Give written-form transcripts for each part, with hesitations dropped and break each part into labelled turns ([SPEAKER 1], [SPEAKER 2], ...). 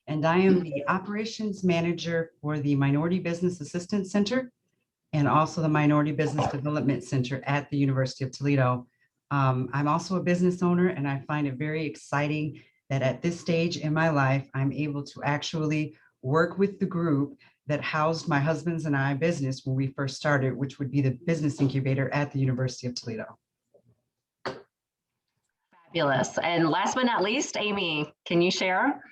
[SPEAKER 1] and I am the Operations Manager for the Minority Business Assistance Center and also the Minority Business Development Center at the University of Toledo. I'm also a business owner, and I find it very exciting that at this stage in my life, I'm able to actually work with the group that housed my husband's and I business when we first started, which would be the Business Incubator at the University of Toledo.
[SPEAKER 2] Fabulous. And last but not least, Amy, can you share?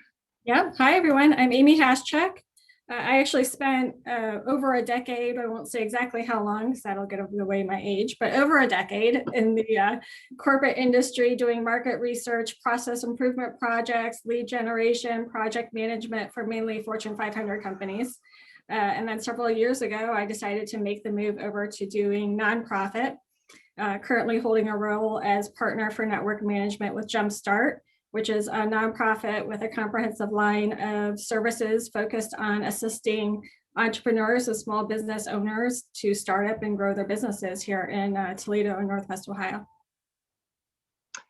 [SPEAKER 3] Yeah. Hi, everyone. I'm Amy Haschak. I actually spent over a decade, I won't say exactly how long, because that'll give away my age, but over a decade in the corporate industry doing market research, process improvement projects, lead generation, project management for mainly Fortune 500 companies. And then several years ago, I decided to make the move over to doing nonprofit, currently holding a role as partner for network management with Jumpstart, which is a nonprofit with a comprehensive line of services focused on assisting entrepreneurs and small business owners to start up and grow their businesses here in Toledo and Northwest Ohio.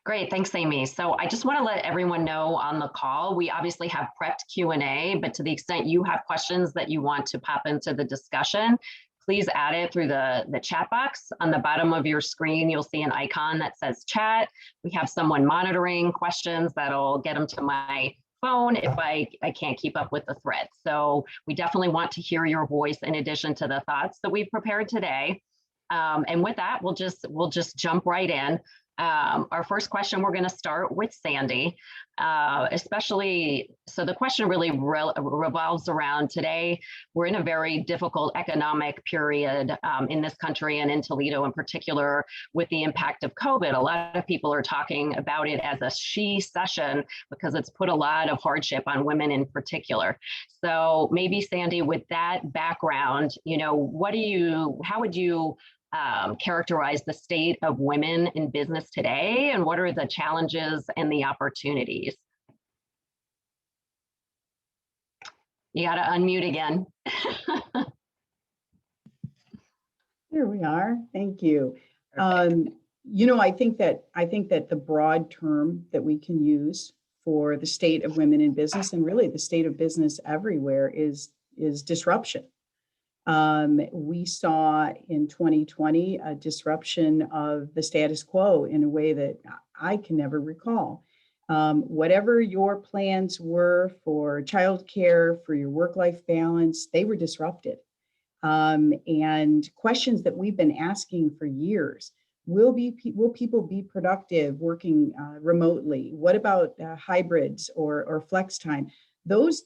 [SPEAKER 2] Great, thanks, Amy. So I just want to let everyone know on the call, we obviously have prepped Q&A, but to the extent you have questions that you want to pop into the discussion, please add it through the chat box. On the bottom of your screen, you'll see an icon that says chat. We have someone monitoring questions that'll get them to my phone if I can't keep up with the thread. So we definitely want to hear your voice in addition to the thoughts that we've prepared today. And with that, we'll just jump right in. Our first question, we're going to start with Sandy, especially, so the question really revolves around today. We're in a very difficult economic period in this country and in Toledo in particular with the impact of COVID. A lot of people are talking about it as a she-cession because it's put a lot of hardship on women in particular. So maybe Sandy, with that background, how would you characterize the state of women in business today, and what are the challenges and the opportunities? You got to unmute again.
[SPEAKER 4] Here we are. Thank you. I think that the broad term that we can use for the state of women in business, and really the state of business everywhere, is disruption. We saw in 2020 a disruption of the status quo in a way that I can never recall. Whatever your plans were for childcare, for your work-life balance, they were disrupted. And questions that we've been asking for years: will people be productive working remotely? What about hybrids or flex time? Those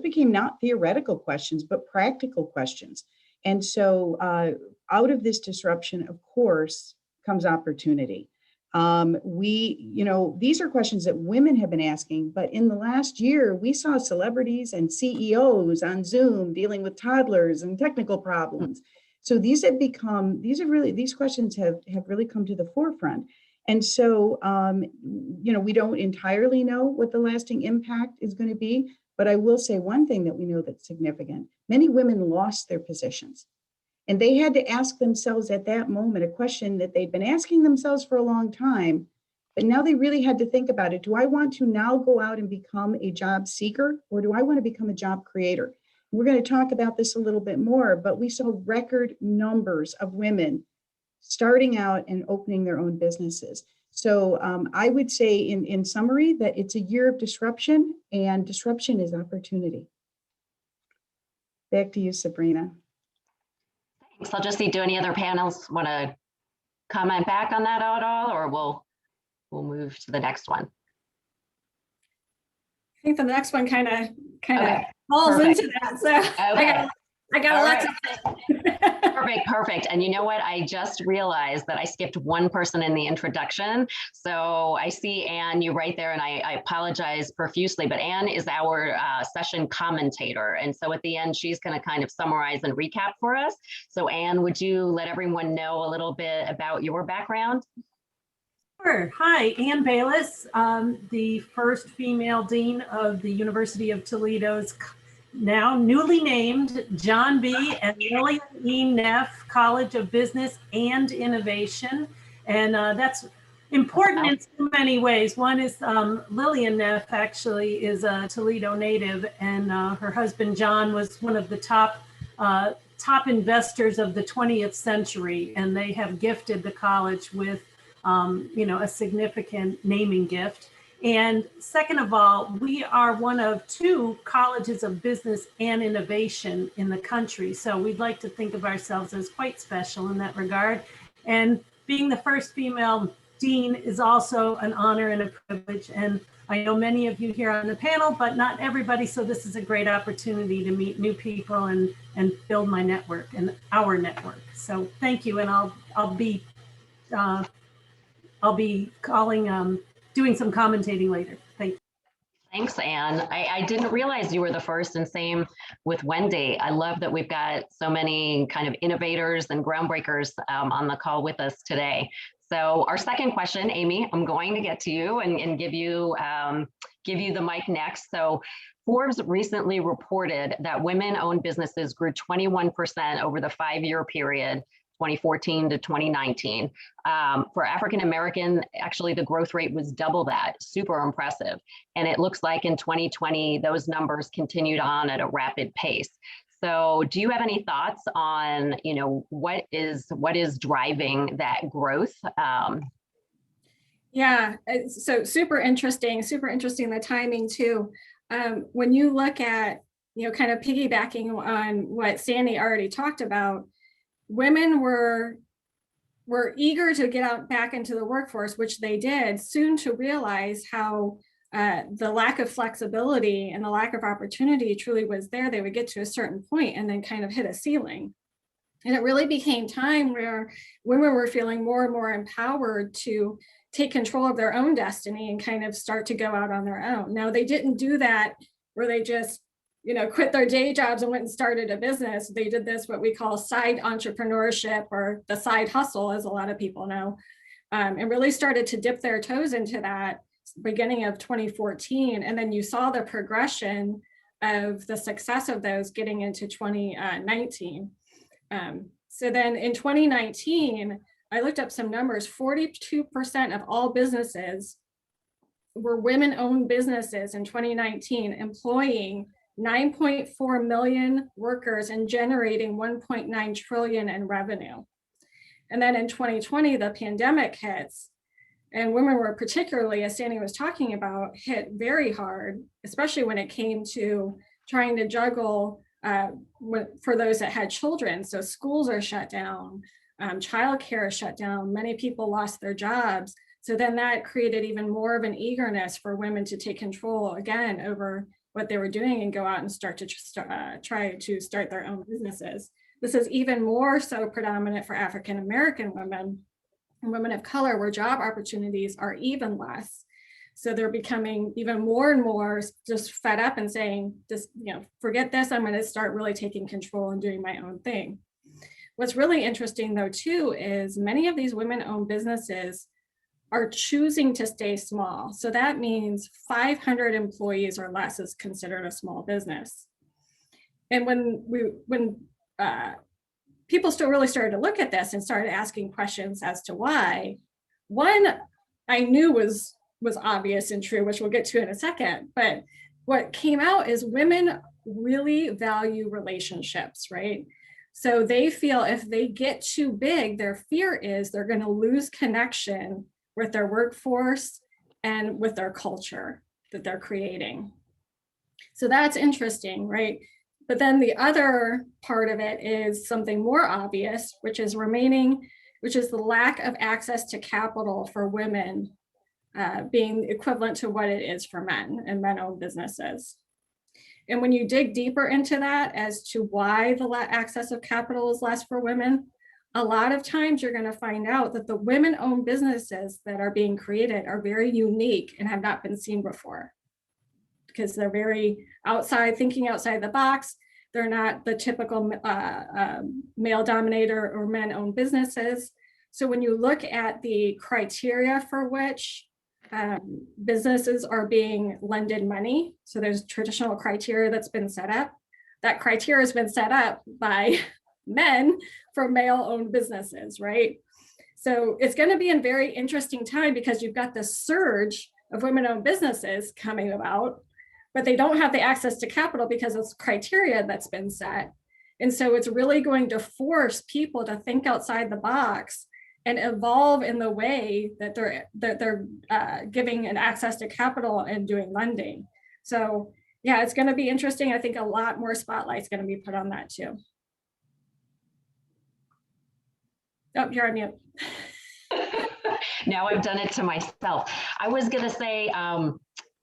[SPEAKER 4] became not theoretical questions, but practical questions. And so out of this disruption, of course, comes opportunity. These are questions that women have been asking, but in the last year, we saw celebrities and CEOs on Zoom dealing with toddlers and technical problems. So these questions have really come to the forefront. And so, we don't entirely know what the lasting impact is going to be, but I will say one thing that we know that's significant. Many women lost their positions, and they had to ask themselves at that moment a question that they'd been asking themselves for a long time, but now they really had to think about it. Do I want to now go out and become a job seeker, or do I want to become a job creator? We're going to talk about this a little bit more, but we saw record numbers of women starting out and opening their own businesses. So I would say in summary that it's a year of disruption, and disruption is opportunity. Back to you, Sabrina.
[SPEAKER 2] Thanks. I'll just see, do any other panels want to comment back on that at all, or we'll move to the next one?
[SPEAKER 3] I think the next one kind of
[SPEAKER 2] Okay.
[SPEAKER 3] falls
[SPEAKER 2] Perfect.
[SPEAKER 3] into that. So
[SPEAKER 2] Okay.
[SPEAKER 3] I got a lot to say.
[SPEAKER 2] Perfect. And you know what? I just realized that I skipped one person in the introduction. So I see Anne, you right there, and I apologize profusely, but Anne is our session commentator. And so at the end, she's going to kind of summarize and recap for us. So Anne, would you let everyone know a little bit about your background?
[SPEAKER 5] Sure. Hi, Ann Balazs, the first female dean of the University of Toledo's now newly named John B. and Lillian E. Neff College of Business and Innovation. And that's important in so many ways. One is Lillian Neff actually is a Toledo native, and her husband John was one of the top investors of the 20th century, and they have gifted the college with a significant naming gift. And second of all, we are one of 2 colleges of business and innovation in the country. So we'd like to think of ourselves as quite special in that regard. And being the first female dean is also an honor and a privilege. And I know many of you here on the panel, but not everybody. So this is a great opportunity to meet new people and build my network and our network. So thank you. And I'll be calling, doing some commentating later. Thank you.
[SPEAKER 2] Thanks, Anne. I didn't realize you were the first, and same with Wendy. I love that we've got so many kind of innovators and groundbreakers on the call with us today. So our second question, Amy, I'm going to get to you and give you the mic next. So Forbes recently reported that women-owned businesses grew 21% over the 5-year period, 2014 to 2019. For African American, actually the growth rate was double that, super impressive. And it looks like in 2020, those numbers continued on at a rapid pace. So do you have any thoughts on, what is driving that growth?
[SPEAKER 3] Yeah, so super interesting, the timing too. When you look at, kind of piggybacking on what Sandy already talked about, women were eager to get out back into the workforce, which they did, soon to realize how the lack of flexibility and the lack of opportunity truly was there. They would get to a certain point and then kind of hit a ceiling. And it really became time where women were feeling more and more empowered to take control of their own destiny and kind of start to go out on their own. Now, they didn't do that where they just quit their day jobs and went and started a business. They did this, what we call side entrepreneurship, or the side hustle, as a lot of people know, and really started to dip their toes into that beginning of 2014. And then you saw the progression of the success of those getting into 2019. So then in 2019, I looked up some numbers, 42% of all businesses were women-owned businesses in 2019, employing 9.4 million workers and generating 1.9 trillion in revenue. And then in 2020, the pandemic hits, and women were particularly, as Sandy was talking about, hit very hard, especially when it came to trying to juggle for those that had children. So schools are shut down, childcare is shut down, many people lost their jobs. So then that created even more of an eagerness for women to take control again over what they were doing and go out and try to start their own businesses. This is even more so predominant for African American women and women of color, where job opportunities are even less. So they're becoming even more and more just fed up and saying, just, forget this, I'm going to start really taking control and doing my own thing. What's really interesting though too is many of these women-owned businesses are choosing to stay small. So that means 500 employees or less is considered a small business. And when people still really started to look at this and started asking questions as to why, one I knew was obvious and true, which we'll get to in a second, but what came out is women really value relationships, right? So they feel if they get too big, their fear is they're going to lose connection with their workforce and with their culture that they're creating. So that's interesting, right? But then the other part of it is something more obvious, which is the lack of access to capital for women being equivalent to what it is for men and men-owned businesses. And when you dig deeper into that as to why the access of capital is less for women, a lot of times you're going to find out that the women-owned businesses that are being created are very unique and have not been seen before, because they're very thinking outside the box. They're not the typical male dominator or men-owned businesses. So when you look at the criteria for which businesses are being lended money, so there's traditional criteria that's been set up. That criteria has been set up by men for male-owned businesses, right? So it's going to be a very interesting time because you've got this surge of women-owned businesses coming about, but they don't have the access to capital because of criteria that's been set. And so it's really going to force people to think outside the box and evolve in the way that they're giving an access to capital and doing lending. So yeah, it's going to be interesting. I think a lot more spotlight's going to be put on that too. Oh, you're on mute.
[SPEAKER 2] Now I've done it to myself. I was going to say,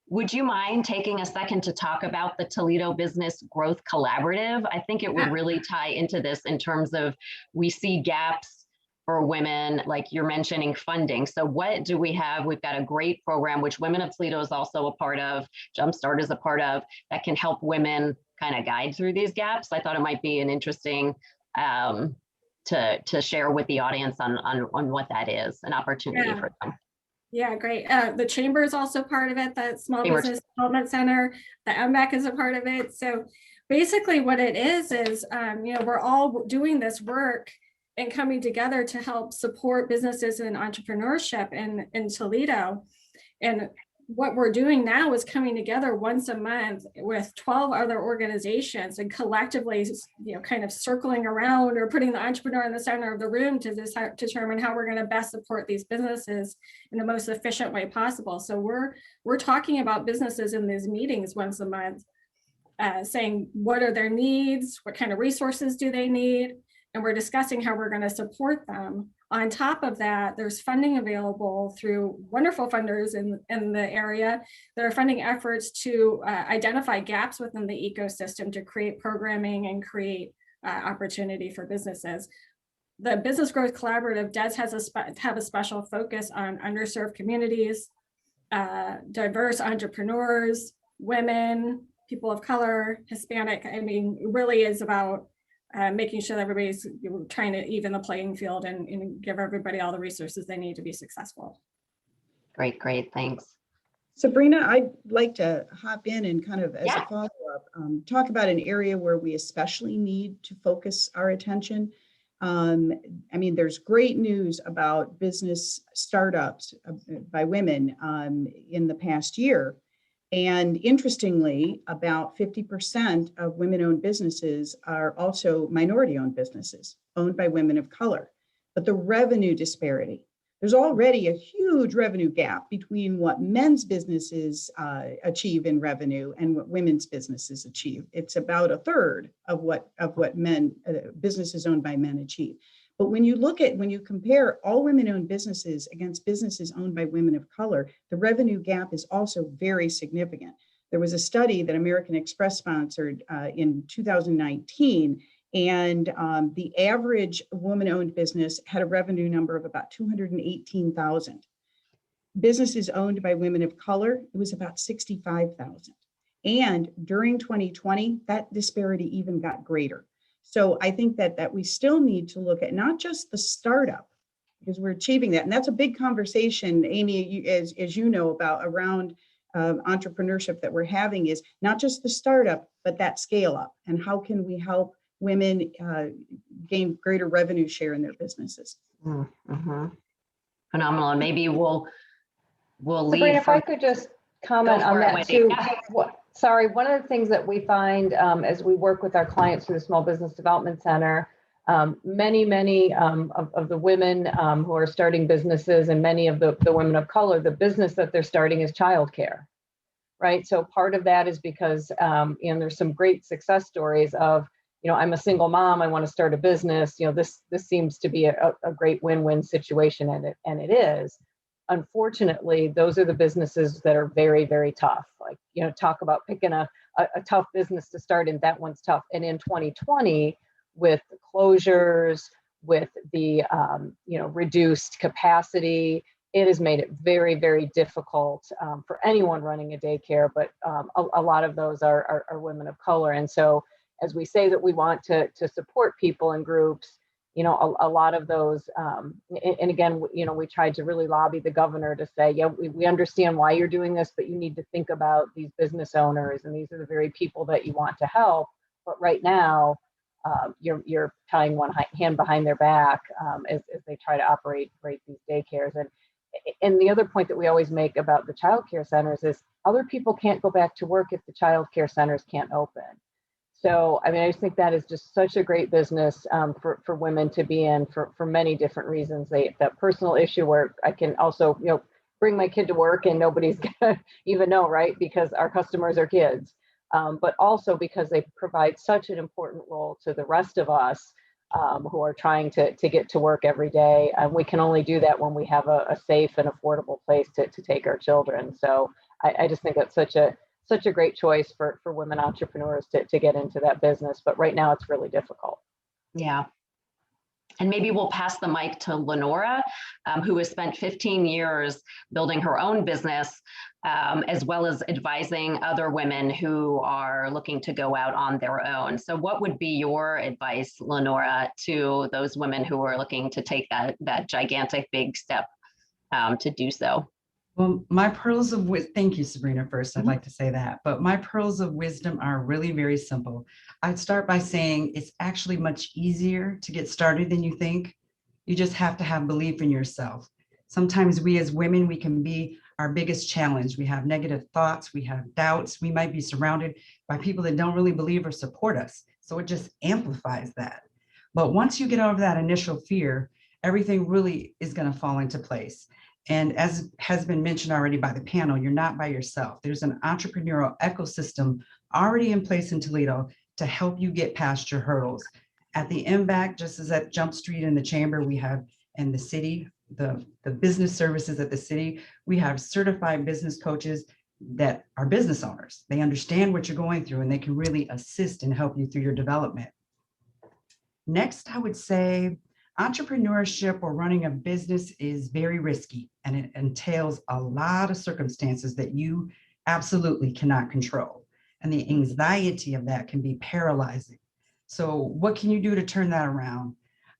[SPEAKER 2] would you mind taking a second to talk about the Toledo Business Growth Collaborative? I think it would really tie into this in terms of we see gaps for women, like you're mentioning funding. So what do we have? We've got a great program, which Women of Toledo is also a part of, Jumpstart is a part of, that can help women kind of guide through these gaps. I thought it might be an interesting to share with the audience on what that is, an opportunity for them.
[SPEAKER 3] Yeah, great. The Chamber is also part of it, the Small Business Development Center, the MBAC is a part of it. So basically what it is, we're all doing this work and coming together to help support businesses and entrepreneurship in Toledo. And what we're doing now is coming together once a month with 12 other organizations and collectively, kind of circling around or putting the entrepreneur in the center of the room to determine how we're going to best support these businesses in the most efficient way possible. So we're talking about businesses in these meetings once a month, saying what are their needs, what kind of resources do they need, and we're discussing how we're going to support them. On top of that, there's funding available through wonderful funders in the area that are funding efforts to identify gaps within the ecosystem to create programming and create opportunity for businesses. The Business Growth Collaborative does have a special focus on underserved communities, diverse entrepreneurs, women, people of color, Hispanic. I mean, it really is about making sure that everybody's trying to even the playing field and give everybody all the resources they need to be successful.
[SPEAKER 2] Great, thanks.
[SPEAKER 4] Sabrina, I'd like to hop in and kind of as a follow-up, talk about an area where we especially need to focus our attention. I mean, there's great news about business startups by women in the past year. And interestingly, about 50% of women-owned businesses are also minority-owned businesses owned by women of color. But the revenue disparity, there's already a huge revenue gap between what men's businesses achieve in revenue and what women's businesses achieve. It's about a third of what men businesses owned by men achieve. But when you compare all women-owned businesses against businesses owned by women of color, the revenue gap is also very significant. There was a study that American Express sponsored in 2019, and the average woman-owned business had a revenue number of about 218,000. Businesses owned by women of color, it was about 65,000. And during 2020, that disparity even got greater. So I think that we still need to look at not just the startup, because we're achieving that. And that's a big conversation, Amy, as you know, about around entrepreneurship that we're having, is not just the startup, but that scale up. And how can we help women gain greater revenue share in their businesses?
[SPEAKER 2] Mm-hmm. Phenomenal. And maybe we'll leave.
[SPEAKER 6] Sabrina, if I could just comment on that too. Sorry, one of the things that we find as we work with our clients through the Small Business Development Center, many of the women who are starting businesses, and many of the women of color, the business that they're starting is childcare, right? So part of that is because there's some great success stories of, I'm a single mom, I want to start a business. This seems to be a great win-win situation, and it is. Unfortunately, those are the businesses that are very, very tough. Like, talk about picking a tough business to start, and that one's tough. And in 2020, with the closures, with the reduced capacity, it has made it very, very difficult for anyone running a daycare. But a lot of those are women of color. And so, as we say that we want to support people and groups, a lot of those, and again, we tried to really lobby the governor to say, yeah, we understand why you're doing this, but you need to think about these business owners, and these are the very people that you want to help. But right now, you're tying one hand behind their back as they try to operate these daycares. And the other point that we always make about the child care centers is other people can't go back to work if the child care centers can't open. So, I mean, I just think that is just such a great business for women to be in for many different reasons. That personal issue where I can also, bring my kid to work and nobody's gonna even know, right? Because our customers are kids, but also because they provide such an important role to the rest of us who are trying to get to work every day. And we can only do that when we have a safe and affordable place to take our children. So I just think that's such a great choice for women entrepreneurs to get into that business. But right now it's really difficult.
[SPEAKER 2] Yeah. And maybe we'll pass the mic to Lenora, who has spent 15 years building her own business, as well as advising other women who are looking to go out on their own. So what would be your advice, Lenora, to those women who are looking to take that gigantic big step to do so?
[SPEAKER 1] Well, my pearls of wisdom, thank you, Sabrina, first, I'd like to say that, but my pearls of wisdom are really very simple. I'd start by saying it's actually much easier to get started than you think. You just have to have belief in yourself. Sometimes we as women, we can be our biggest challenge. We have negative thoughts, we have doubts, we might be surrounded by people that don't really believe or support us. So it just amplifies that. But once you get over that initial fear, everything really is going to fall into place. And as has been mentioned already by the panel, you're not by yourself. There's an entrepreneurial ecosystem already in place in Toledo to help you get past your hurdles. At the MBAC, just as at Jump Street in the chamber, we have in the city, the business services at the city, we have certified business coaches that are business owners. They understand what you're going through and they can really assist and help you through your development. Next, I would say entrepreneurship or running a business is very risky and it entails a lot of circumstances that you absolutely cannot control. And the anxiety of that can be paralyzing. So what can you do to turn that around?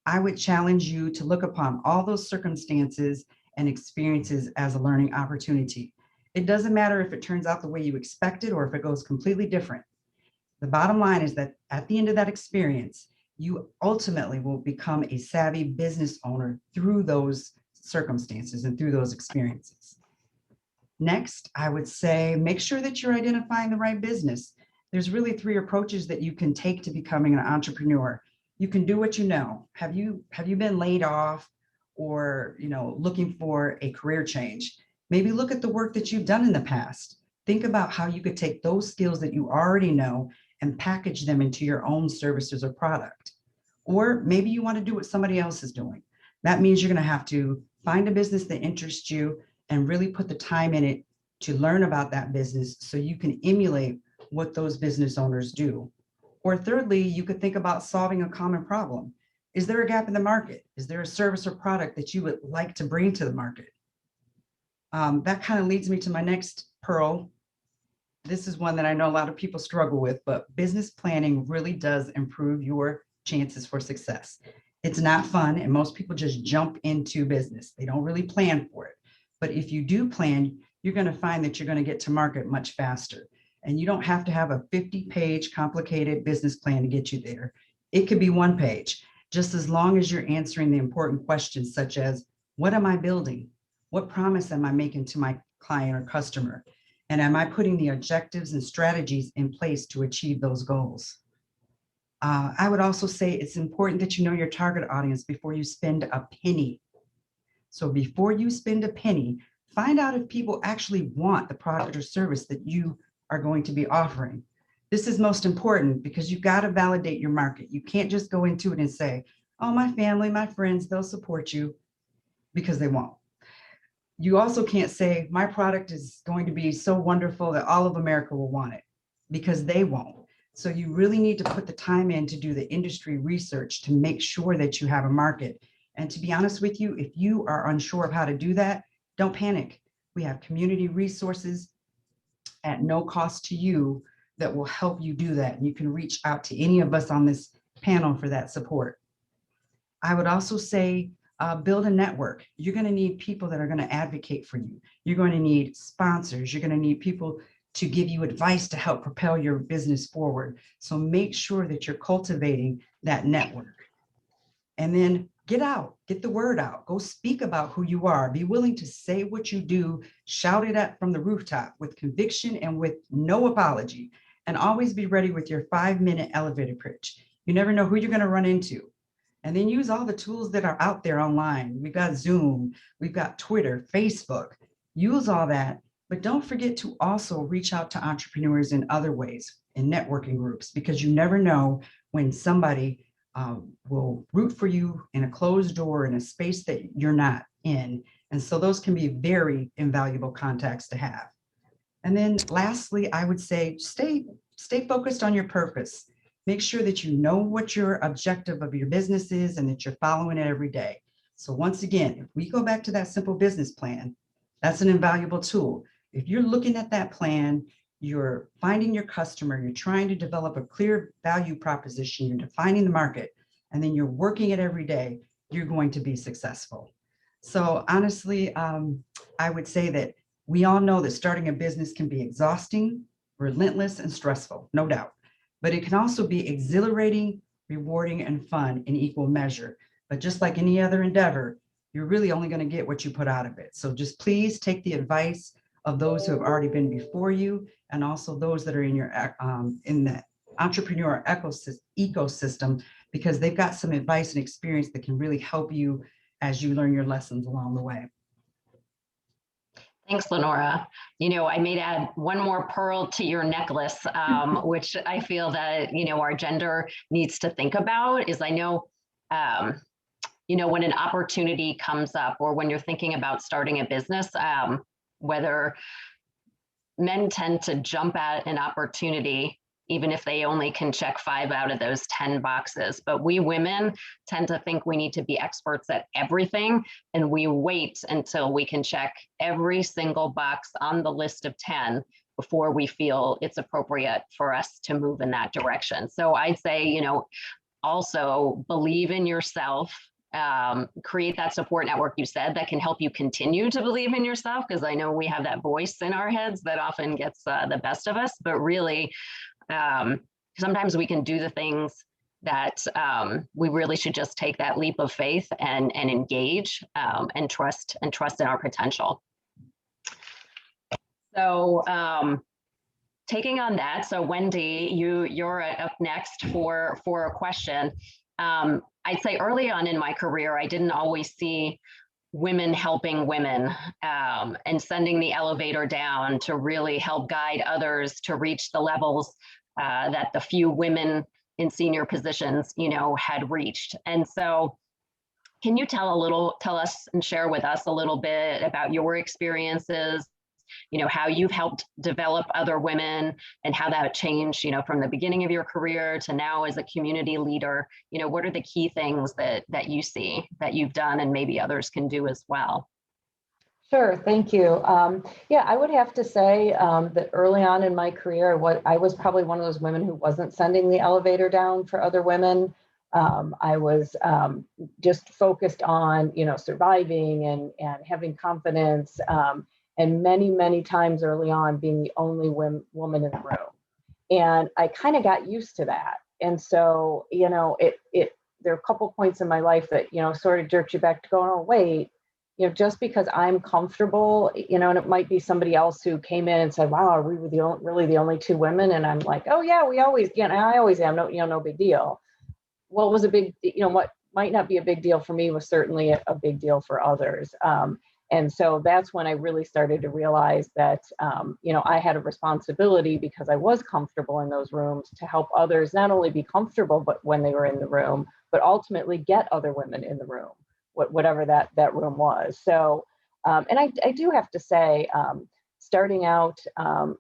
[SPEAKER 1] I would challenge you to look upon all those circumstances and experiences as a learning opportunity. It doesn't matter if it turns out the way you expected or if it goes completely different. The bottom line is that at the end of that experience, you ultimately will become a savvy business owner through those circumstances and through those experiences. Next, I would say, make sure that you're identifying the right business. There's really 3 approaches that you can take to becoming an entrepreneur. You can do what you know. Have you been laid off or looking for a career change? Maybe look at the work that you've done in the past. Think about how you could take those skills that you already know and package them into your own services or product. Or maybe you want to do what somebody else is doing. That means you're going to have to find a business that interests you and really put the time in it to learn about that business so you can emulate what those business owners do. Or thirdly, you could think about solving a common problem. Is there a gap in the market? Is there a service or product that you would like to bring to the market? That kind of leads me to my next pearl. This is one that I know a lot of people struggle with, but business planning really does improve your chances for success. It's not fun, and most people just jump into business. They don't really plan for it. But if you do plan, you're going to find that you're going to get to market much faster. And you don't have to have a 50-page complicated business plan to get you there. It could be 1 page, just as long as you're answering the important questions such as, what am I building? What promise am I making to my client or customer? And am I putting the objectives and strategies in place to achieve those goals? I would also say it's important that you know your target audience before you spend a penny. So before you spend a penny, find out if people actually want the product or service that you are going to be offering. This is most important because you've got to validate your market. You can't just go into it and say, oh, my family, my friends, they'll support you, because they won't. You also can't say my product is going to be so wonderful that all of America will want it, because they won't. So you really need to put the time in to do the industry research to make sure that you have a market. And to be honest with you, if you are unsure of how to do that, don't panic. We have community resources at no cost to you that will help you do that. And you can reach out to any of us on this panel for that support. I would also say, build a network. You're going to need people that are going to advocate for you. You're going to need sponsors. You're going to need people to give you advice to help propel your business forward. So make sure that you're cultivating that network. And then get out, get the word out, go speak about who you are, be willing to say what you do, shout it up from the rooftop with conviction and with no apology, and always be ready with your 5-minute elevator pitch. You never know who you're going to run into. And then use all the tools that are out there online. We've got Zoom, we've got Twitter, Facebook, use all that, but don't forget to also reach out to entrepreneurs in other ways, in networking groups, because you never know when somebody will root for you in a closed door in a space that you're not in. And so those can be very invaluable contacts to have. And then lastly, I would say stay focused on your purpose. Make sure that you know what your objective of your business is and that you're following it every day. So once again, if we go back to that simple business plan, that's an invaluable tool. If you're looking at that plan, you're finding your customer, you're trying to develop a clear value proposition, you're defining the market, and then you're working it every day, you're going to be successful. So honestly, I would say that we all know that starting a business can be exhausting, relentless, and stressful, no doubt. But it can also be exhilarating, rewarding, and fun in equal measure. But just like any other endeavor, you're really only going to get what you put out of it. So just please take the advice of those who have already been before you, and also those that are in your in the entrepreneur ecosystem, because they've got some advice and experience that can really help you as you learn your lessons along the way.
[SPEAKER 2] Thanks, Lenora. You know, I may add one more pearl to your necklace, which I feel that, you know, our gender needs to think about is I know, you know, when an opportunity comes up or when you're thinking about starting a business, whether men tend to jump at an opportunity, even if they only can check 5 out of those 10 boxes. But we women tend to think we need to be experts at everything, and we wait until we can check every single box on the list of 10 before we feel it's appropriate for us to move in that direction. So I'd say, you know, also believe in yourself. Create that support network you said that can help you continue to believe in yourself, because I know we have that voice in our heads that often gets the best of us, but really sometimes we can do the things that we really should just take that leap of faith and engage and trust in our potential. So taking on that, so Wendy, you're up next for a question. I'd say early on in my career, I didn't always see women helping women and sending the elevator down to really help guide others to reach the levels that the few women in senior positions, you know, had reached. And so can you tell us and share with us a little bit about your experiences, you know, how you've helped develop other women and how that changed, you know, from the beginning of your career to now as a community leader? You know, what are the key things that you see that you've done and maybe others can do as well?
[SPEAKER 6] Sure, thank you. Yeah, I would have to say that early on in my career, I was probably one of those women who wasn't sending the elevator down for other women. I was just focused on, you know, surviving and having confidence, and many times early on being the only woman in the room. And I kind of got used to that. And so, you know, there are a couple points in my life that, you know, sort of jerked you back to going, oh, wait, you know, just because I'm comfortable, you know, and it might be somebody else who came in and said, wow, are we really the only 2 women? And I'm like, oh yeah, we always, you know, I always am, no, you know, no big deal. Well, it was a big, you know, what might not be a big deal for me was certainly a big deal for others. And so that's when I really started to realize that, you know, I had a responsibility because I was comfortable in those rooms to help others not only be comfortable, but when they were in the room, but ultimately get other women in the room, whatever that room was. So, and I do have to say, starting out,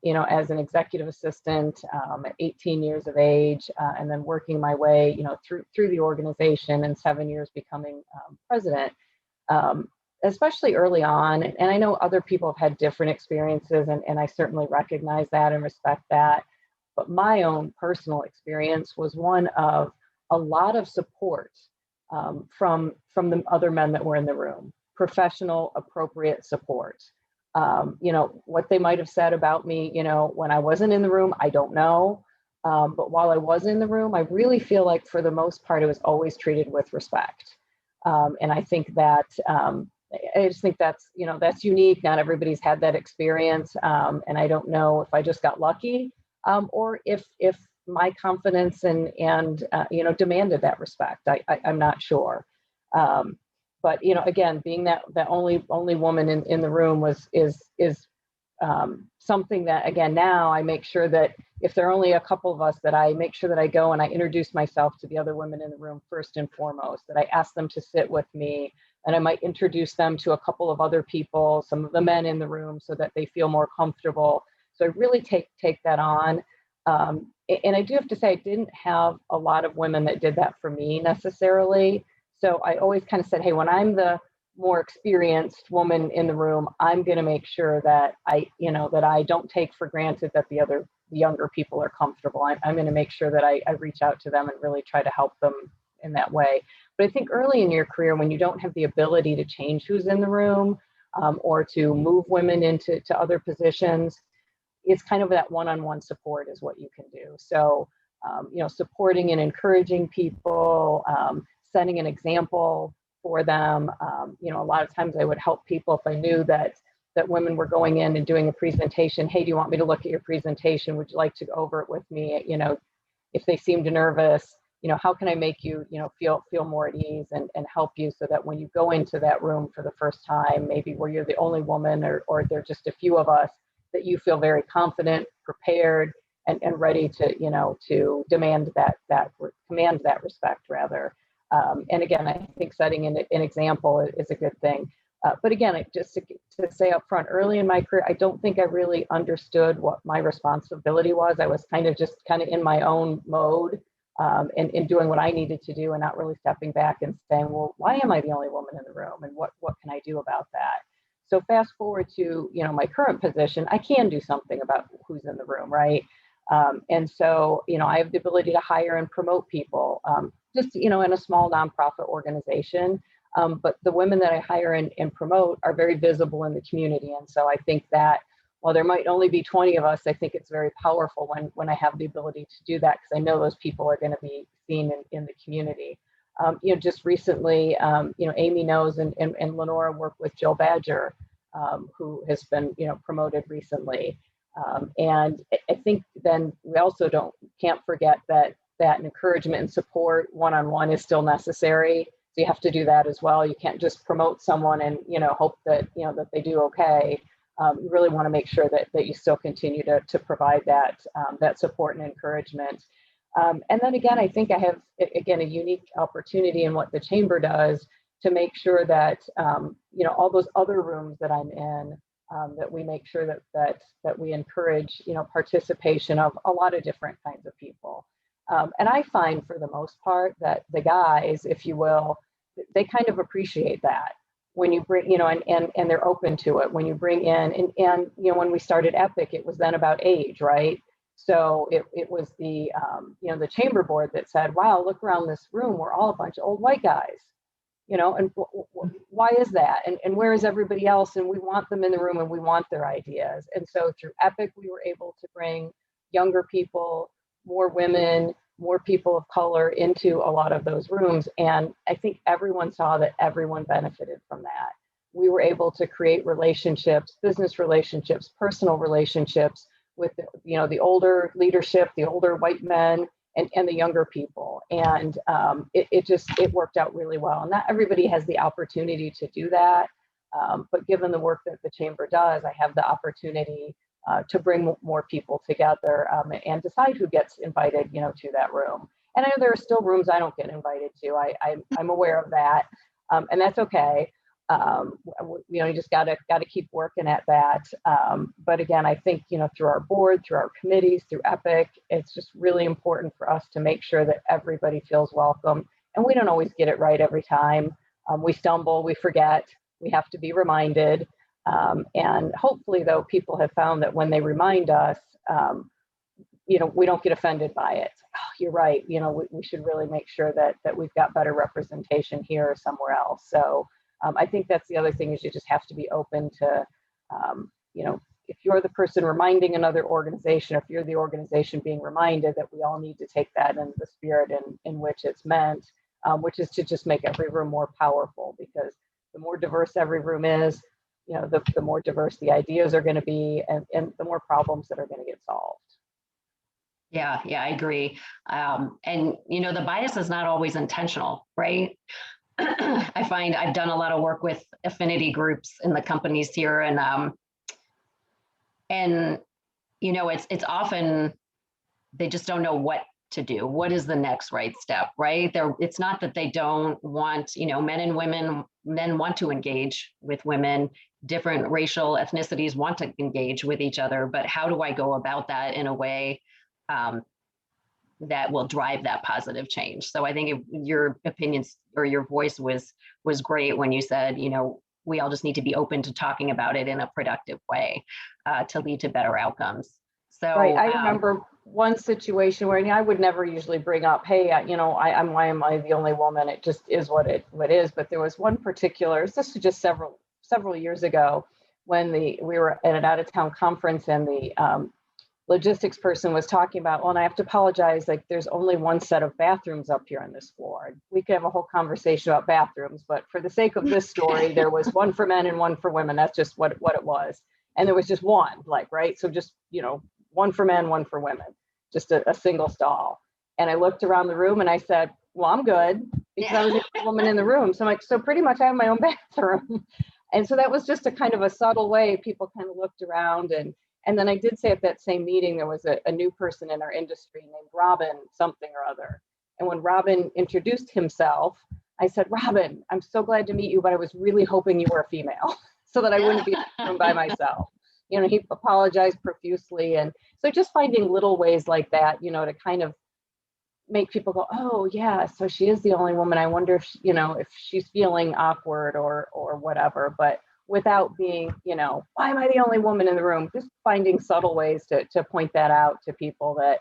[SPEAKER 6] you know, as an executive assistant at 18 years of age, and then working my way, you know, through the organization and 7 years becoming president, especially early on. And I know other people have had different experiences, and I certainly recognize that and respect that. But my own personal experience was one of a lot of support from the other men that were in the room, professional, appropriate support. You know, what they might have said about me, you know, when I wasn't in the room, I don't know. But while I was in the room, I really feel like for the most part, it was always treated with respect. And I think that, I just think that's, you know, that's unique. Not everybody's had that experience. And I don't know if I just got lucky, or if my confidence and you know, demanded that respect. I'm not sure. But, you know, again, being that only woman in the room is something that, again, now I make sure that if there are only a couple of us, that I make sure that I go and I introduce myself to the other women in the room first and foremost, that I ask them to sit with me, and I might introduce them to a couple of other people, some of the men in the room, so that they feel more comfortable. So I really take that on. And I do have to say, I didn't have a lot of women that did that for me necessarily. So I always kind of said, hey, when I'm the more experienced woman in the room, I'm going to make sure that you know, that I don't take for granted that the younger people are comfortable. I'm going to make sure that I reach out to them and really try to help them in that way. But I think early in your career, when you don't have the ability to change who's in the room, or to move women into other positions, it's kind of that one-on-one support is what you can do. So, you know, supporting and encouraging people, setting an example for them. You know, a lot of times I would help people if I knew that women were going in and doing a presentation. Hey, do you want me to look at your presentation? Would you like to go over it with me? You know, if they seemed nervous, you know, how can I make you, you know, feel more at ease and help you, so that when you go into that room for the first time, maybe where you're the only woman, or there are just a few of us, that you feel very confident, prepared, and ready to, you know, to command that respect rather. And again, I think setting an example is a good thing. But again, just to say up front, early in my career, I don't think I really understood what my responsibility was. I was kind of in my own mode, and doing what I needed to do, and not really stepping back and saying, well, why am I the only woman in the room, and what can I do about that? So fast forward to, you know, my current position, I can do something about who's in the room, right? And so, you know, I have the ability to hire and promote people, just, you know, in a small nonprofit organization. But the women that I hire and promote are very visible in the community. And so I think that while there might only be 20 of us, I think it's very powerful when I have the ability to do that, because I know those people are going to be seen in the community. You know, just recently, you know, Amy knows, and Lenora worked with Jill Badger, who has been, you know, promoted recently. And I think then we also can't forget that encouragement and support one-on-one is still necessary. So you have to do that as well. You can't just promote someone and, you know, hope that, you know, that they do okay. You really want to make sure that you still continue to provide that support and encouragement. And then again, I think I have, again, a unique opportunity in what the chamber does to make sure that, you know, all those other rooms that I'm in, that we make sure that we encourage, you know, participation of a lot of different kinds of people. And I find for the most part that the guys, if you will, they kind of appreciate that when you bring, you know, and they're open to it when you bring in, and you know, when we started Epic, it was then about age, right? So it was the, you know, the chamber board that said, wow, look around this room, we're all a bunch of old white guys, you know, and why is that? And where is everybody else? And we want them in the room and we want their ideas. And so through Epic, we were able to bring younger people, more women, more people of color into a lot of those rooms. And I think everyone saw that everyone benefited from that. We were able to create relationships, business relationships, personal relationships with, you know, the older leadership, the older white men, and the younger people. And it worked out really well. And not everybody has the opportunity to do that. But given the work that the chamber does, I have the opportunity to bring more people together, and decide who gets invited, you know, to that room. And I know there are still rooms I don't get invited to. I'm aware of that, and that's okay. You know, you just gotta keep working at that. But again, I think, you know, through our board, through our committees, through Epic, it's just really important for us to make sure that everybody feels welcome. And we don't always get it right every time. We stumble, we forget, we have to be reminded. And hopefully, though, people have found that when they remind us, you know, we don't get offended by it. Oh, you're right. You know, we should really make sure that we've got better representation here or somewhere else. So I think that's the other thing, is you just have to be open to you know, if you're the person reminding another organization, if you're the organization being reminded, that we all need to take that in the spirit in which it's meant, which is to just make every room more powerful, because the more diverse every room is, you know, the more diverse the ideas are going to be, and the more problems that are going to get solved.
[SPEAKER 2] Yeah, I agree. And, you know, the bias is not always intentional, right? I find I've done a lot of work with affinity groups in the companies here, and you know, it's often they just don't know what to do. What is the next right step, right? It's not that they don't want, you know, men want to engage with women, different racial ethnicities want to engage with each other, but how do I go about that in a way that will drive that positive change? So I think your opinions or your voice was great when you said, you know, we all just need to be open to talking about it in a productive way to lead to better outcomes. So
[SPEAKER 6] right. I remember one situation where, you know, I would never usually bring up, hey, you know, why am I the only woman? It just is what it is. But there was one particular, this was just several years ago, when we were at an out-of-town conference, and the logistics person was talking about, well, and I have to apologize, like there's only one set of bathrooms up here on this floor. We could have a whole conversation about bathrooms, but for the sake of this story, there was one for men and one for women. That's just what it was. And there was just one, like, right? So just, you know, one for men, one for women, just a single stall. And I looked around the room and I said, well, I'm good, because I was the only woman in the room. So I'm like, so pretty much I have my own bathroom. And so that was just a kind of a subtle way people kind of looked around. And then I did say at that same meeting, there was a new person in our industry named Robin something or other. And when Robin introduced himself, I said, Robin, I'm so glad to meet you, but I was really hoping you were a female so that I wouldn't be in the room by myself. You know, he apologized profusely. And so just finding little ways like that, you know, to kind of make people go, oh yeah, so she is the only woman. I wonder if, you know, if she's feeling awkward or whatever, but without being, you know, why am I the only woman in the room? Just finding subtle ways to point that out to people that,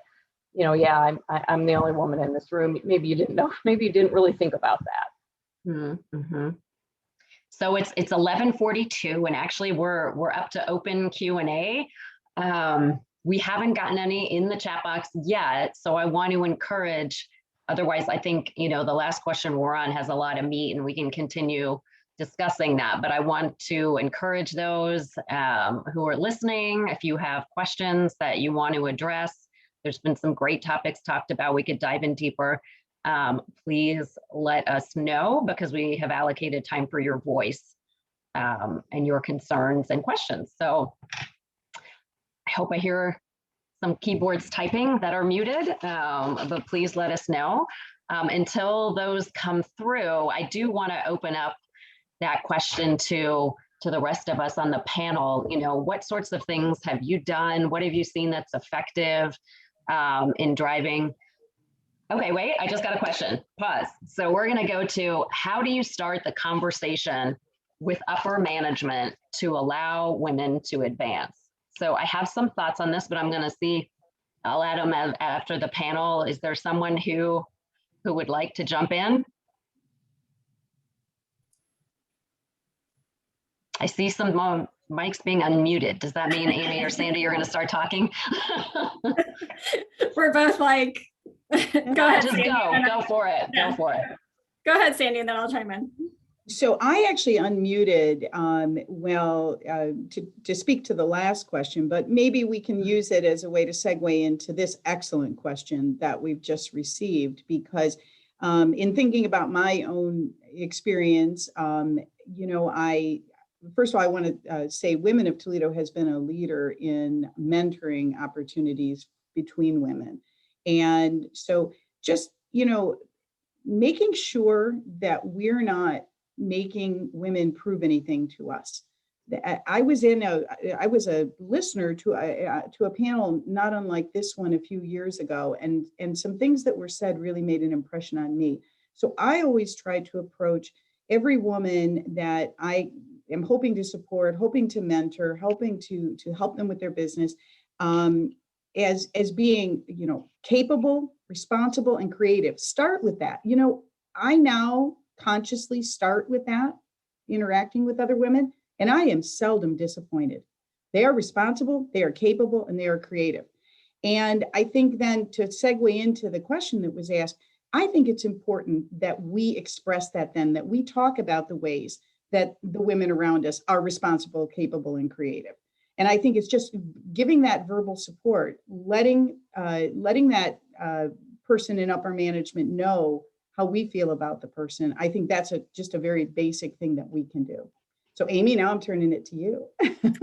[SPEAKER 6] you know, yeah, I'm the only woman in this room. Maybe you didn't know, maybe you didn't really think about that.
[SPEAKER 2] Mm-hmm. So it's 11:42, and actually we're up to open Q&A. We haven't gotten any in the chat box yet, so I want to encourage. Otherwise, I think, you know, the last question we're on has a lot of meat, and we can continue discussing that. But I want to encourage those who are listening. If you have questions that you want to address, there's been some great topics talked about. We could dive in deeper. Please let us know, because we have allocated time for your voice and your concerns and questions. So I hope I hear some keyboards typing that are muted, but please let us know. Until those come through, I do want to open up that question to the rest of us on the panel. You know, what sorts of things have you done? What have you seen that's effective in driving? Okay, wait, I just got a question. Pause. So we're going to go to, how do you start the conversation with upper management to allow women to advance? So I have some thoughts on this, but I'm going to see, I'll add them after the panel. Is there someone who would like to jump in? I see some mics being unmuted. Does that mean, Amy or Sandy, you're going to start talking?
[SPEAKER 3] We're both like, go ahead,
[SPEAKER 2] just
[SPEAKER 3] Sandy,
[SPEAKER 2] go for it.
[SPEAKER 3] Yeah.
[SPEAKER 2] Go for it.
[SPEAKER 3] Go ahead, Sandy, and then I'll chime in.
[SPEAKER 4] So I actually unmuted, to speak to the last question, but maybe we can use it as a way to segue into this excellent question that we've just received, because in thinking about my own experience, you know, first of all, I want to say Women of Toledo has been a leader in mentoring opportunities between women. And so just, you know, making sure that we're not making women prove anything to us. I was a listener to a panel not unlike this one a few years ago, and some things that were said really made an impression on me. So I always try to approach every woman that I am hoping to support, hoping to mentor, helping to help them with their business, as being, you know, capable, responsible, and creative. Start with that. You know, I now consciously start with that, interacting with other women. And I am seldom disappointed. They are responsible, they are capable, and they are creative. And I think then to segue into the question that was asked, I think it's important that we express that then, that we talk about the ways that the women around us are responsible, capable, and creative. And I think it's just giving that verbal support, letting that person in upper management know how we feel about the person. I think that's just a very basic thing that we can do. So Amy, now I'm turning it to you.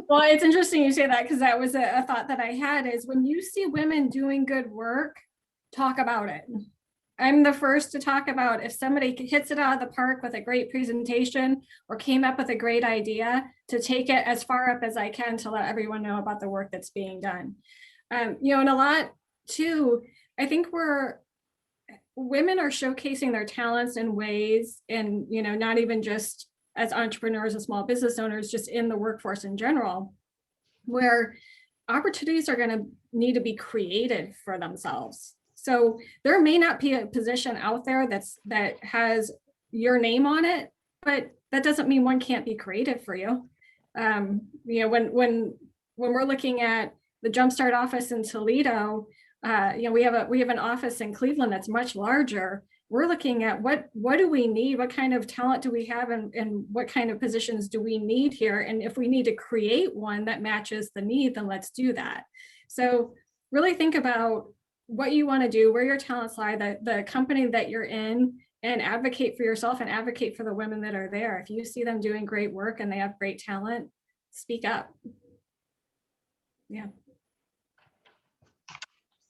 [SPEAKER 3] Well, it's interesting you say that, because that was a thought that I had, is when you see women doing good work, talk about it. I'm the first to talk about if somebody hits it out of the park with a great presentation or came up with a great idea, to take it as far up as I can to let everyone know about the work that's being done. And a lot too, I think women are showcasing their talents in ways, and not even just as entrepreneurs and small business owners, just in the workforce in general, where opportunities are going to need to be created for themselves. So there may not be a position out there that has your name on it, but that doesn't mean one can't be creative for you. When we're looking at the Jumpstart office in Toledo, we have an office in Cleveland that's much larger. We're looking at what do we need, what kind of talent do we have, and what kind of positions do we need here? And if we need to create one that matches the need, then let's do that. So really think about what you want to do, where your talents lie, the company that you're in, and advocate for yourself and advocate for the women that are there. If you see them doing great work and they have great talent, speak up. Yeah.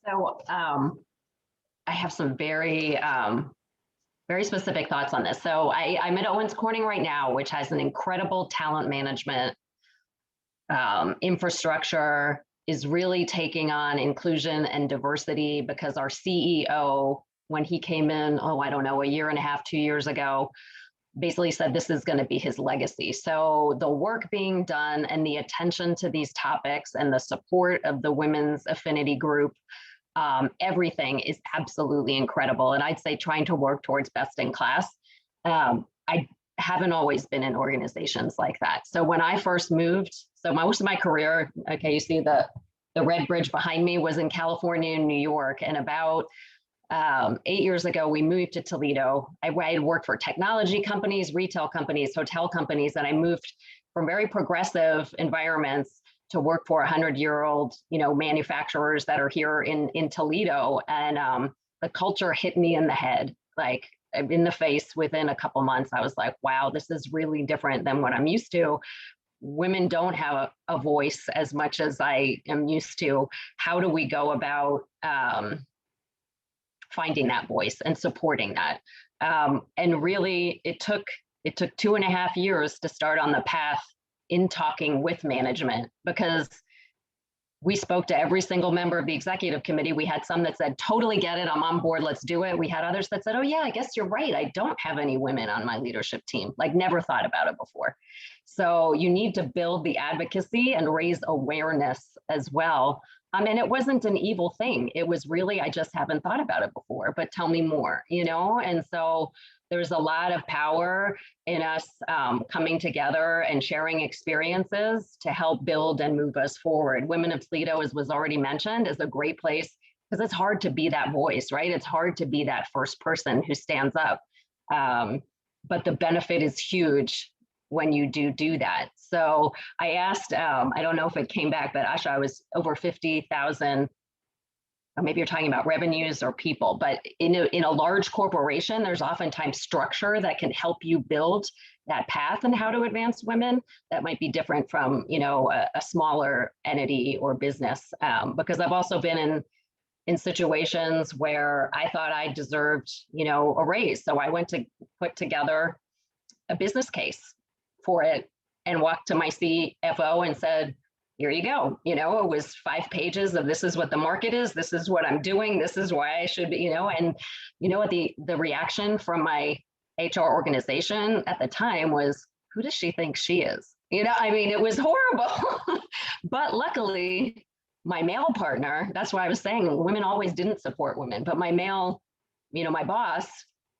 [SPEAKER 2] So I have some very specific thoughts on this. So I'm at Owens Corning right now, which has an incredible talent management infrastructure, is really taking on inclusion and diversity, because our CEO, when he came in, a year and a half, 2 years ago, basically said this is going to be his legacy. So the work being done and the attention to these topics and the support of the women's affinity group, everything is absolutely incredible. And I'd say trying to work towards best in class. I haven't always been in organizations like that. So when I first moved, so most of my career, okay, you see the red bridge behind me, was in California and New York. And about 8 years ago, we moved to Toledo. I had worked for technology companies, retail companies, hotel companies, and I moved from very progressive environments to work for 100-year-old, manufacturers that are here in Toledo. And the culture hit me in the head, like in the face within a couple months. I was like, wow, this is really different than what I'm used to. Women don't have a voice as much as I am used to. How do we go about finding that voice and supporting that? And really, it took 2.5 years to start on the path in talking with management, because we spoke to every single member of the executive committee. We had some that said, totally get it, I'm on board, let's do it. We had others that said, oh yeah, I guess you're right, I don't have any women on my leadership team, like never thought about it before. So you need to build the advocacy and raise awareness as well. And it wasn't an evil thing. It was really, I just haven't thought about it before, but tell me more, And so there's a lot of power in us coming together and sharing experiences to help build and move us forward. Women of Toledo, as was already mentioned, is a great place, because it's hard to be that voice, right? It's hard to be that first person who stands up. But the benefit is huge when you do that. So I asked, I don't know if it came back, but Asha, I was over 50,000, or maybe you're talking about revenues or people, but in a large corporation, there's oftentimes structure that can help you build that path and how to advance women. That might be different from, a smaller entity or business, because I've also been in situations where I thought I deserved, a raise. So I went to put together a business case for it and walked to my CFO and said, here you go. It was 5 pages of this is what the market is. This is what I'm doing. This is why I should be, and what the reaction from my HR organization at the time was, who does she think she is? It was horrible. But luckily, my male partner, that's why I was saying women always didn't support women, but my male, my boss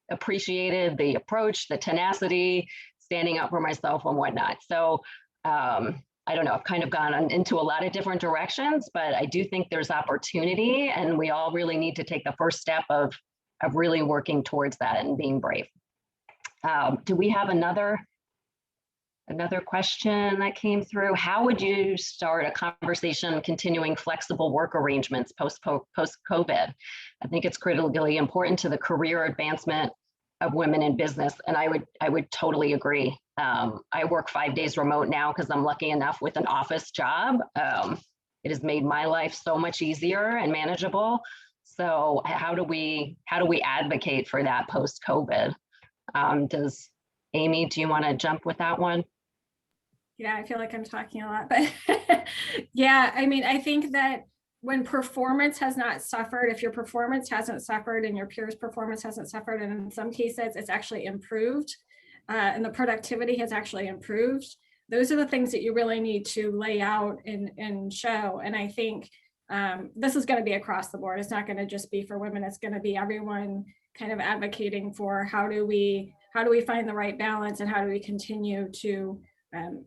[SPEAKER 2] appreciated the approach, the tenacity, standing up for myself and whatnot. So I don't know, I've kind of gone into a lot of different directions, but I do think there's opportunity, and we all really need to take the first step of really working towards that and being brave. Do we have another question that came through? How would you start a conversation continuing flexible work arrangements post-COVID? I think it's critically important to the career advancement of women in business, and I would totally agree. I work 5 days remote now because I'm lucky enough with an office job. It has made my life so much easier and manageable. So how do we advocate for that post-COVID? Does Amy, do you want to jump with that one?
[SPEAKER 3] Yeah, I feel like I'm talking a lot, but yeah, I mean, I think that when performance has not suffered, if your performance hasn't suffered and your peers' performance hasn't suffered, and in some cases it's actually improved, and the productivity has actually improved, those are the things that you really need to lay out and show. And I think this is going to be across the board. It's not going to just be for women. It's going to be everyone kind of advocating for how do we find the right balance, and how do we continue to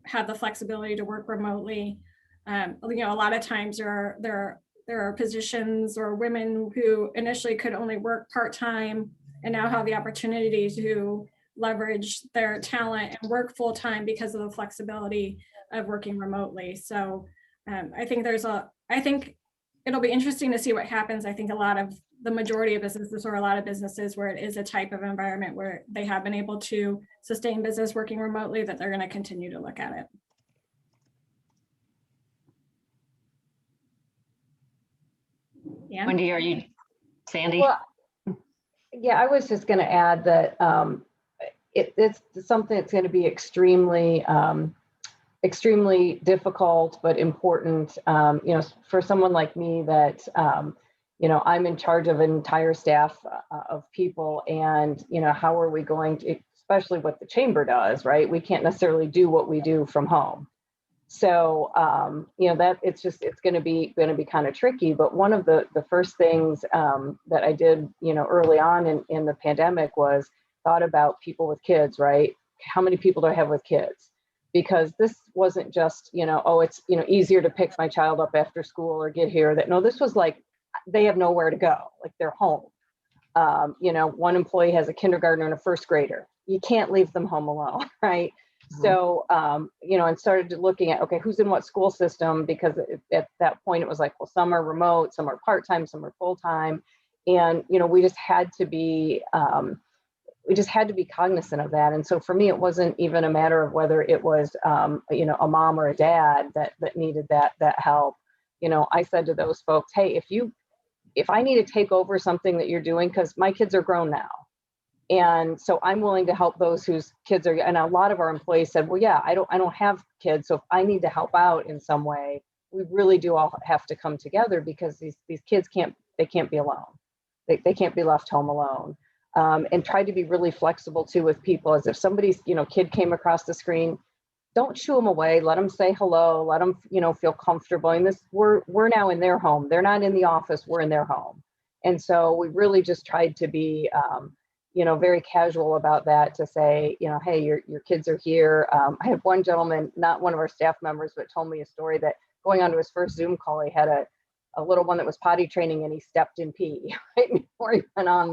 [SPEAKER 3] have the flexibility to work remotely. You know, a lot of times there are positions or women who initially could only work part-time and now have the opportunity to leverage their talent and work full-time because of the flexibility of working remotely. So I think it'll be interesting to see what happens. I think the majority of businesses, or a lot of businesses where it is a type of environment where they have been able to sustain business working remotely, that they're going to continue to look at it. Yeah.
[SPEAKER 2] Wendy, are you, Sandy?
[SPEAKER 6] Well, yeah, I was just going to add that it's something that's going to be extremely difficult, but important, you know, for someone like me that, you know, I'm in charge of an entire staff of people, and, you know, how are we going to, especially what the chamber does, right? We can't necessarily do what we do from home. So, you know, that it's going to be kind of tricky. But one of the first things that I did, you know, early on in the pandemic was thought about people with kids, right? How many people do I have with kids? Because this wasn't just, you know, oh, it's, you know, easier to pick my child up after school or get here. That no, this was like, they have nowhere to go, like they're home. You know, one employee has a kindergartner and a first grader. You can't leave them home alone, right? Mm-hmm. So, you know, and started looking at, okay, who's in what school system? Because at that point it was like, well, some are remote, some are part-time, some are full-time. And, you know, we just had to be cognizant of that. And so for me, it wasn't even a matter of whether it was, you know, a mom or a dad that needed that help. You know, I said to those folks, hey, if I need to take over something that you're doing, because my kids are grown now. And so I'm willing to help those whose kids are, and a lot of our employees said, well, yeah, I don't have kids. So if I need to help out in some way, we really do all have to come together, because these kids can't be alone. They can't be left home alone. And try to be really flexible too with people, as if somebody's, you know, kid came across the screen, don't shoo them away, let them say hello, let them, you know, feel comfortable. And we're now in their home. They're not in the office, we're in their home. And so we really just tried to be, you know, very casual about that, to say, you know, hey, your kids are here. I had one gentleman, not one of our staff members, but told me a story that going onto his first Zoom call, he had a little one that was potty training, and he stepped in pee right before he went on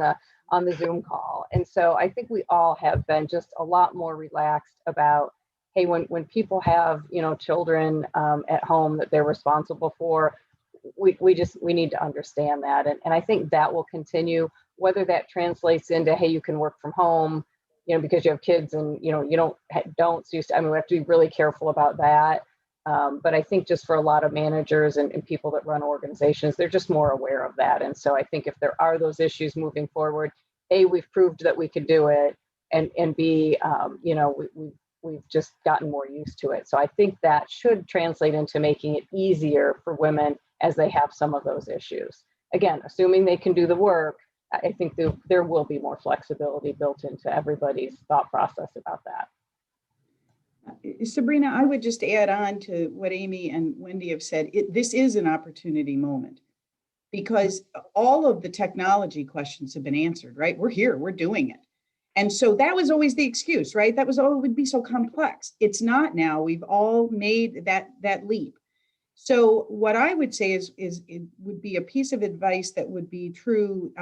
[SPEAKER 6] the Zoom call. And so I think we all have been just a lot more relaxed about, hey, when people have, you know, children at home that they're responsible for, we need to understand that. And I think that will continue, whether that translates into, hey, you can work from home, you know, because you have kids, and, you know, you don't, so I mean, we have to be really careful about that. But I think just for a lot of managers and people that run organizations, they're just more aware of that. And so I think if there are those issues moving forward, A, we've proved that we could do it, and B, you know, we've just gotten more used to it. So I think that should translate into making it easier for women as they have some of those issues. Again, assuming they can do the work, I think there will be more flexibility built into everybody's thought process about that.
[SPEAKER 4] Sabrina, I would just add on to what Amy and Wendy have said. This is an opportunity moment, because all of the technology questions have been answered, right? We're here, we're doing it. And so that was always the excuse, right? That was, oh, it would be so complex. It's not now. We've all made that leap. So what I would say is it would be a piece of advice that would be true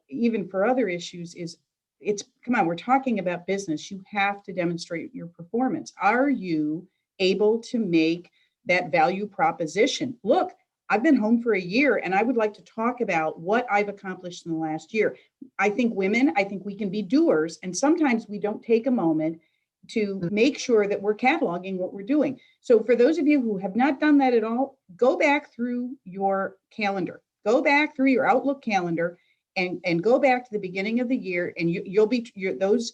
[SPEAKER 4] even for other issues is come on, we're talking about business. You have to demonstrate your performance. Are you able to make that value proposition? Look, I've been home for a year and I would like to talk about what I've accomplished in the last year. I think we can be doers, and sometimes we don't take a moment to make sure that we're cataloging what we're doing. So for those of you who have not done that at all, go back through your calendar, go back through your Outlook calendar and go back to the beginning of the year, and those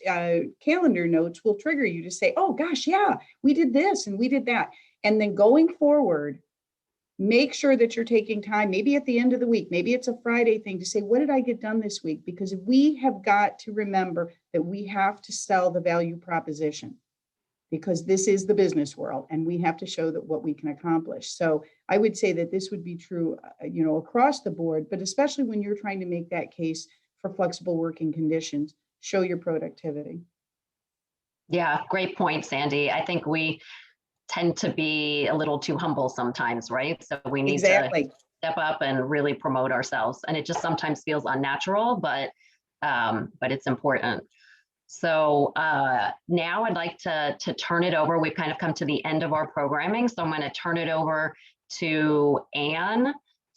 [SPEAKER 4] calendar notes will trigger you to say, oh gosh, yeah, we did this and we did that. And then going forward, make sure that you're taking time, maybe at the end of the week, maybe it's a Friday thing, to say, what did I get done this week? Because we have got to remember that we have to sell the value proposition, because this is the business world and we have to show that what we can accomplish. So I would say that this would be true, across the board, but especially when you're trying to make that case for flexible working conditions, show your productivity.
[SPEAKER 2] Yeah, great point, Sandy. I think we tend to be a little too humble sometimes, right? So we need to step up and really promote ourselves. And it just sometimes feels unnatural, but it's important. So now I'd like to turn it over. We've kind of come to the end of our programming. So I'm going to turn it over to Anne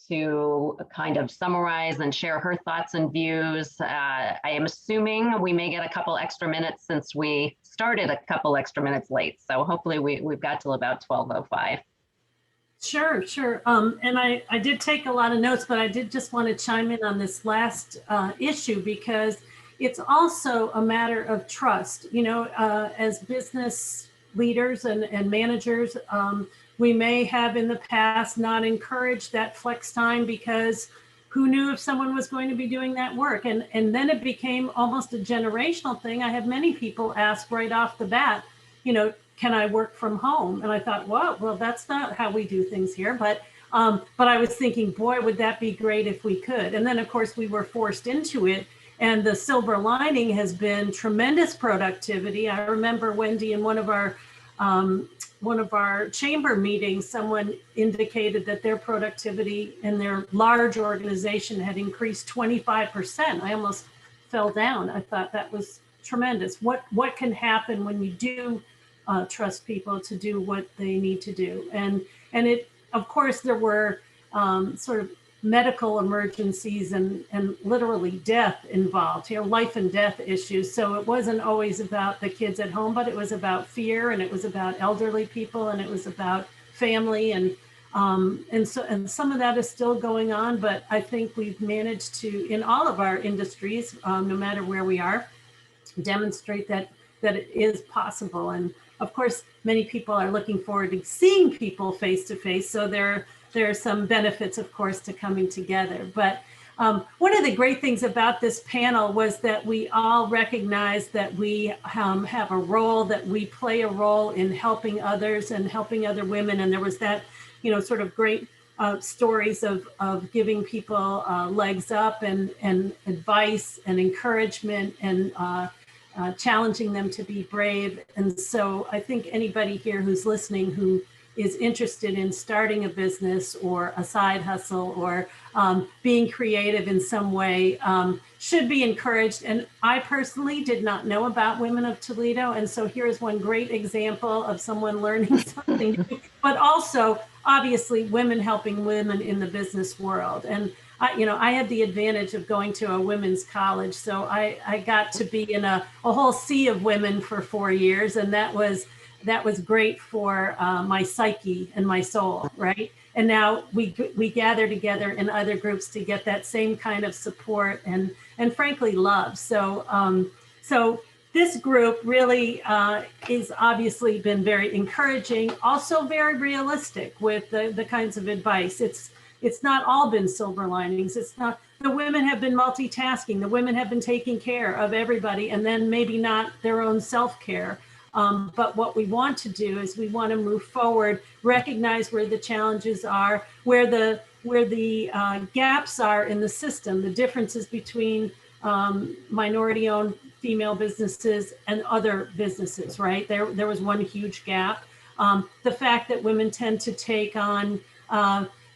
[SPEAKER 2] to kind of summarize and share her thoughts and views. I am assuming we may get a couple extra minutes since we started a couple extra minutes late. So hopefully we've got till about 12:05.
[SPEAKER 5] Sure. And I did take a lot of notes, but I did just want to chime in on this last issue, because it's also a matter of trust. As business leaders and managers, we may have in the past not encouraged that flex time, because who knew if someone was going to be doing that work? And then it became almost a generational thing. I had many people ask right off the bat, can I work from home? And I thought, well, that's not how we do things here. But I was thinking, boy, would that be great if we could. And then, of course, we were forced into it. And the silver lining has been tremendous productivity. I remember, Wendy, in one of our chamber meetings, someone indicated that their productivity in their large organization had increased 25%. I almost fell down. I thought that was tremendous. What can happen when you do trust people to do what they need to do? And it, of course, there were sort of medical emergencies and literally death involved, life and death issues. So it wasn't always about the kids at home, but it was about fear, and it was about elderly people, and it was about family, and some of that is still going on. But I think we've managed to, in all of our industries, no matter where we are, demonstrate that it is possible. And of course, many people are looking forward to seeing people face to face. So there are some benefits, of course, to coming together. But one of the great things about this panel was that we all recognize that we have a role, that we play a role in helping others and helping other women. And there was that, sort of great stories of giving people legs up and advice and encouragement and challenging them to be brave. And so I think anybody here who's listening who is interested in starting a business or a side hustle or being creative in some way should be encouraged. And I personally did not know about Women of Toledo. And so here's one great example of someone learning something new, but also obviously women helping women in the business world. And I had the advantage of going to a women's college. So I got to be in a whole sea of women for 4 years. And that was great for my psyche and my soul, right? And now we gather together in other groups to get that same kind of support and frankly love. So this group really is obviously been very encouraging, also very realistic with the kinds of advice. It's not all been silver linings. It's not. The women have been multitasking. The women have been taking care of everybody, and then maybe not their own self-care. But what we want to do is we want to move forward, recognize where the challenges are, where the gaps are in the system, the differences between minority-owned female businesses and other businesses, right? There was one huge gap. The fact that women tend to take on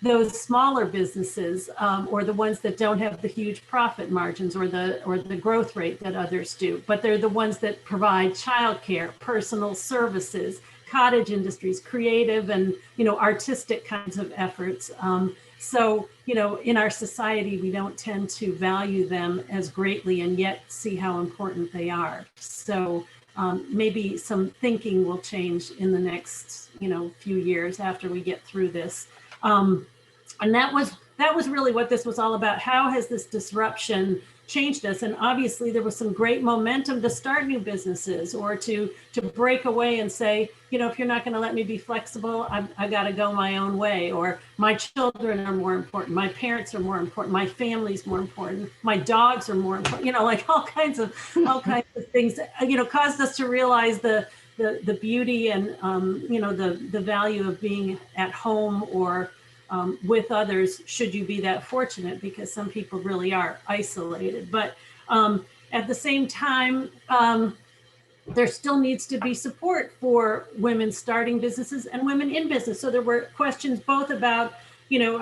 [SPEAKER 5] those smaller businesses, or the ones that don't have the huge profit margins or the growth rate that others do, but they're the ones that provide childcare, personal services, cottage industries, creative and artistic kinds of efforts. So in our society, we don't tend to value them as greatly and yet see how important they are. So maybe some thinking will change in the next few years after we get through this. And that was really what this was all about. How has this disruption changed us? And obviously there was some great momentum to start new businesses or to break away and say, if you're not going to let me be flexible, I got to go my own way, or my children are more important, my parents are more important, my family's more important, my dogs are more important, like all kinds of things, caused us to realize the beauty and the value of being at home or with others, should you be that fortunate, because some people really are isolated. But at the same time, there still needs to be support for women starting businesses and women in business. So there were questions both about,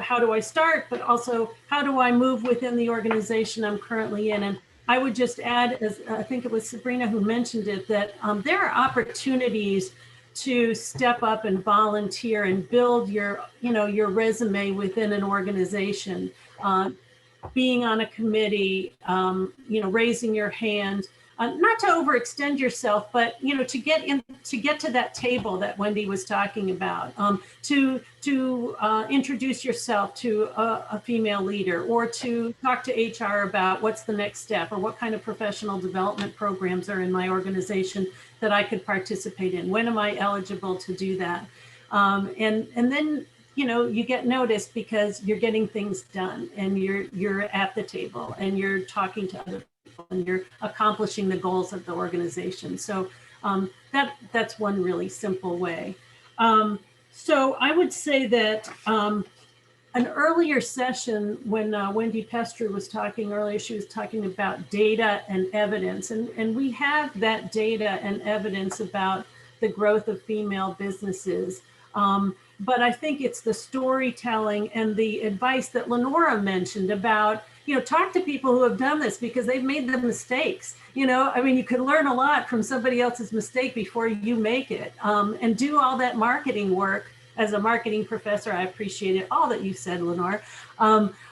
[SPEAKER 5] how do I start, but also how do I move within the organization I'm currently in? And I would just add, as I think it was Sabrina who mentioned it, that there are opportunities to step up and volunteer and build your resume within an organization, being on a committee, raising your hand, not to overextend yourself, but to get to that table that Wendy was talking about, to introduce yourself to a female leader, or to talk to HR about what's the next step, or what kind of professional development programs are in my organization that I could participate in. When am I eligible to do that? And then you get noticed because you're getting things done, and you're at the table, and you're talking to other people, and you're accomplishing the goals of the organization. So that's one really simple way. So I would say that an earlier session, when Wendy Pester was talking earlier, she was talking about data and evidence, and we have that data and evidence about the growth of female businesses. But I think it's the storytelling and the advice that Lenora mentioned about, talk to people who have done this, because they've made the mistakes. You can learn a lot from somebody else's mistake before you make it, and do all that marketing work. As a marketing professor, I appreciated all that you said, Lenora,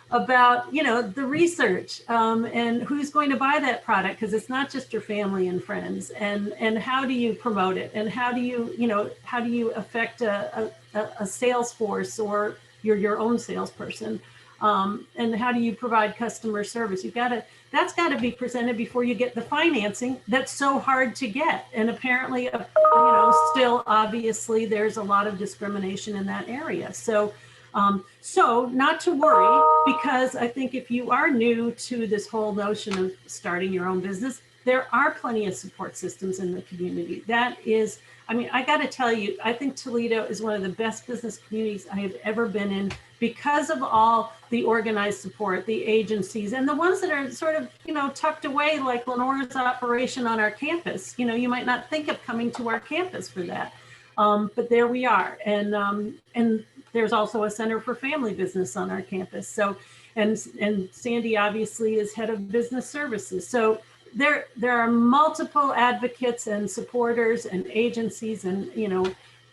[SPEAKER 5] about, the research, and who's going to buy that product, because it's not just your family and friends, and how do you promote it, and how do you affect a sales force, or you're your own salesperson, and how do you provide customer service? That's got to be presented before you get the financing that's so hard to get. And apparently, still obviously there's a lot of discrimination in that area. So not to worry, because I think if you are new to this whole notion of starting your own business, there are plenty of support systems in the community. That is, I got to tell you, I think Toledo is one of the best business communities I have ever been in, because of all the organized support, the agencies, and the ones that are sort of, tucked away, like Lenora's operation on our campus. You might not think of coming to our campus for that, but there we are. And there's also a Center for Family Business on our campus. So, and Sandy obviously is head of business services. So there are multiple advocates and supporters and agencies and,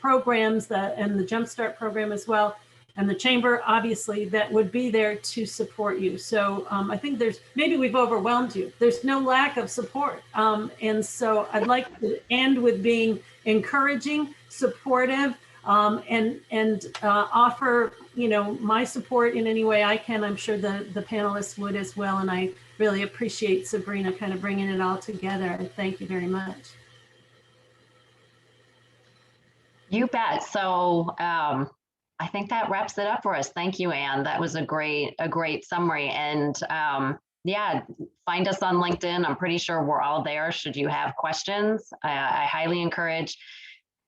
[SPEAKER 5] programs and the Jumpstart program as well, and the chamber, obviously, that would be there to support you. So I think maybe we've overwhelmed you. There's no lack of support. And so I'd like to end with being encouraging, supportive, and offer, my support in any way I can. I'm sure the panelists would as well. And I really appreciate Sabrina kind of bringing it all together. Thank you very much.
[SPEAKER 2] You bet. So I think that wraps it up for us. Thank you, Anne. That was a great summary. And yeah, find us on LinkedIn. I'm pretty sure we're all there should you have questions. I highly encourage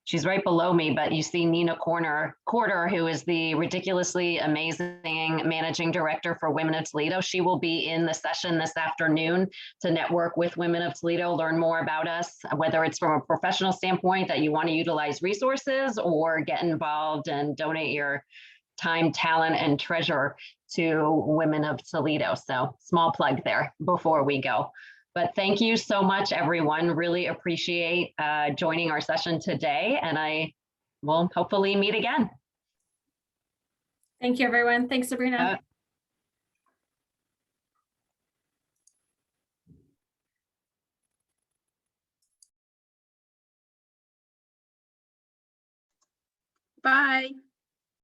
[SPEAKER 2] she's right below me, but you see Nina Corder, who is the ridiculously amazing managing director for Women of Toledo. She will be in the session this afternoon to network with Women of Toledo, learn more about us, whether it's from a professional standpoint that you want to utilize resources or get involved and donate your time, talent, and treasure to Women of Toledo. So small plug there before we go. But thank you so much, everyone. Really appreciate joining our session today, and I will hopefully meet again.
[SPEAKER 3] Thank you, everyone. Thanks, Sabrina.
[SPEAKER 7] Bye.